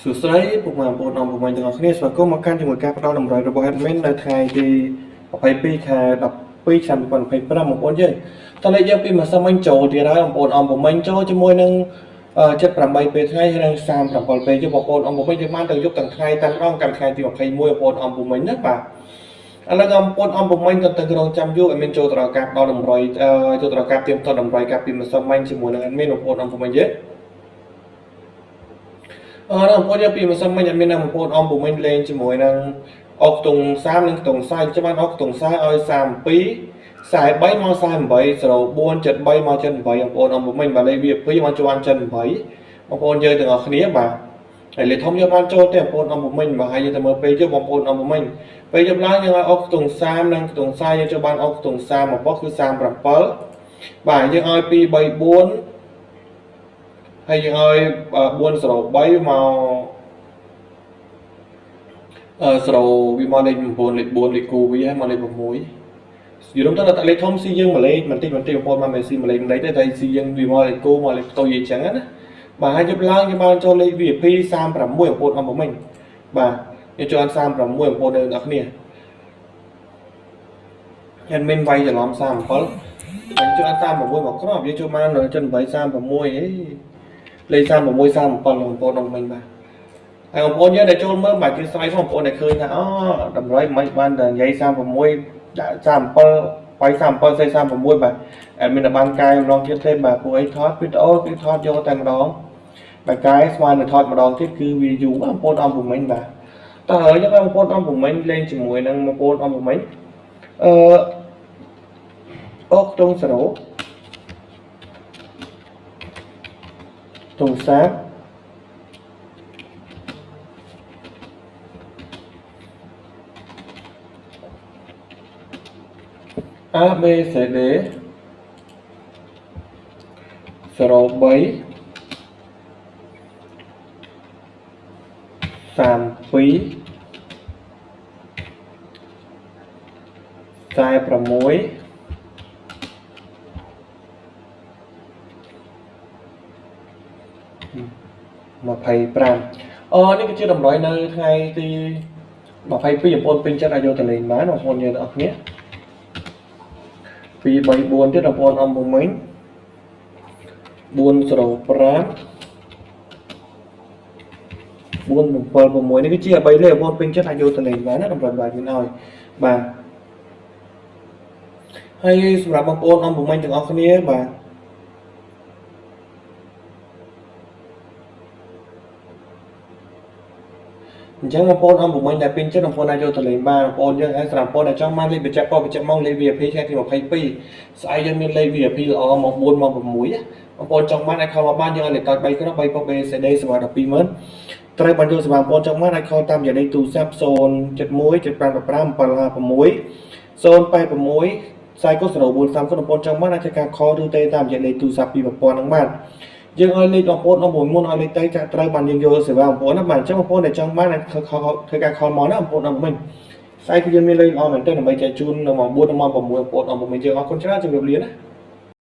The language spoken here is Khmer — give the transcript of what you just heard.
សួស្តីពុកម៉ែបងប្អូនអមពុកម៉ែទាំងអស់គ្នាស្វាគមន៍មកកាន់ជាមួយការផ្ដល់តម្រុយរបស់ admin នៅថ្ងៃទី22ខែ12ឆ្នាំ2025បងប្អូនយើងតើលេខយើងពីម្សិលមិញចូលទៀតហើយបងប្អូនអមពុកម៉ែចូលជាមួយនឹង78ពេលថ្ងៃហើយនឹង37ពេលជិះបងប្អូនអមពុកម៉ែយើងបានទៅយប់ទាំងថ្ងៃតែម្ដងកម្មថ្ងៃទី21បងប្អូនអមពុកម៉ែណាបាទឥឡូវបងប្អូនអមពុកម៉ែទៅរងចាំយូរ admin ចូលទៅដល់ការផ្ដល់តម្រុយចូលទៅដល់ការទៀមទាត់តម្រុយការពីម្សិលមិញជាមួយនឹង admin បងប្អូនអមពុកម៉ែយើងបងប្អូនយើងពីម្សិលមិញអត់មានបងប្អូនអមពុំមិញលេងជាមួយនឹងអុកតុង30និងតុង40ចាំបានអុកតុង40ឲ្យ32 43មក48 04 73មក78បងប្អូនអមពុំមិញបាទលេខវា2មកជួន78បងប្អូនយើងទាំងអស់គ្នាបាទហើយលេខធំយើងបានចូលទេបងប្អូនអមពុំមិញបាទហើយយើងទៅមើលពេលយប់បងប្អូនអមពុំមិញពេលយប់ឡើងយើងឲ្យអុកតុង30និងតុង40យើងចូលបានអុកតុង30មកប៉ុគឺ37បាទយើងឲ្យ2 3 4ហើយយើងឲ្យ403មក0វាមកលេខ9លេខ4លេខគូវាហើយមកលេខ6យល់ទៅលេខធំស៊ីយើងមួយលេខបន្តិចបងប្អូនមកមិនស៊ីមួយលេខមិនដេកទេតែស៊ីយើងវាមកលេខគូមកលេខផ្ទុយអញ្ចឹងណាបាទហើយយប់ឡើងយើងបានចូលលេខ VIP 36បងប្អូនអមមិញបាទយើងចូល36បងប្អូនទាំងអស់គ្នាខ្ញុំមានវាយច្រឡំ37យើងចូល36មកគ្រាប់យើងចូលបាន78 36អីលេខ36 37បងប្អូនអមមិញបាទហើយបងប្អូនយើងដែលចូលមើលបាទគឺស្រ័យបងប្អូនដែលឃើញថាអូតម្រុយមិនបានតែនិយាយ36ដាក់37បាយ37 36បាទអត់មានបានកាយម្ដងទៀតទេបាទពួកអីថតវីដេអូគឺថតយកតែម្ដងបាទកាយស្មើនឹងថតម្ដងទៀតគឺវាយូរបងប្អូនអមមិញបាទតើហើយបងប្អូនអមមិញលេងជាមួយនឹងបងប្អូនអមមិញអុកតុង0តុង30A B C D 03 32 46នេះគឺជាតម្រុយនៅថ្ងៃទី22បងប្អូនពេញចិត្តឲ្យយកទៅលេងបានបងប្អូនយើងទាំងអស់គ្នា2 3 4ទៀតបងប្អូនអមពុំមិញ405 476នេះគឺជា3លេខបងប្អូនពេញចិត្តអាចយកទៅលេងបានណាតម្រុយបាទមានឲ្យបាទហើយសម្រាប់បងប្អូនអមពុំមិញទាំងអស់គ្នាបាទអញ្ចឹងបងប្អូនអមពុំមិញដែលពេញចិត្តបងប្អូនអាចយកទៅលេងបានបងប្អូនយើងហើយសម្រាប់បងប្អូនដែលចង់បានលេខបញ្ជាក់មកលេខ VIP ថ្ងៃទី22ស្អែកយើងមានលេខ VIP ល្អមក4មក6បងប្អូនចង់បានអាចខលមកបានយើងឲ្យលេខកោត3គ្រាប់3ពុក BCD សម្រាប់ 120,000 ត្រូវបានយកសម្រាប់បងប្អូនចង់បានអាចខលតាមរយៈលេខទូរស័ព្ទ071 755 756 086 ខ្សែកូដ0430បងប្អូនចង់បានអាចធ្វើការខលឬទេតាមរយៈលេខទូរស័ព្ទពីប្រព័ន្ធហ្នឹងបានយើងឲ្យលេខបងប្អូន6មុនឲ្យលេខទៅចាក់ត្រូវបានយើងយកសេវាបងប្អូនណាបាទអញ្ចឹងបងប្អូនដែលចង់បានអាចធ្វើការខលមកណាបងប្អូនអរគុណស្អែកគឺយើងមានលេខល្អមែនទែនដើម្បីចែកជូននៅម៉ោង4ដល់ម៉ោង6បងប្អូនអរគុណយើងអរគុណច្រើនជម្រាបលាណា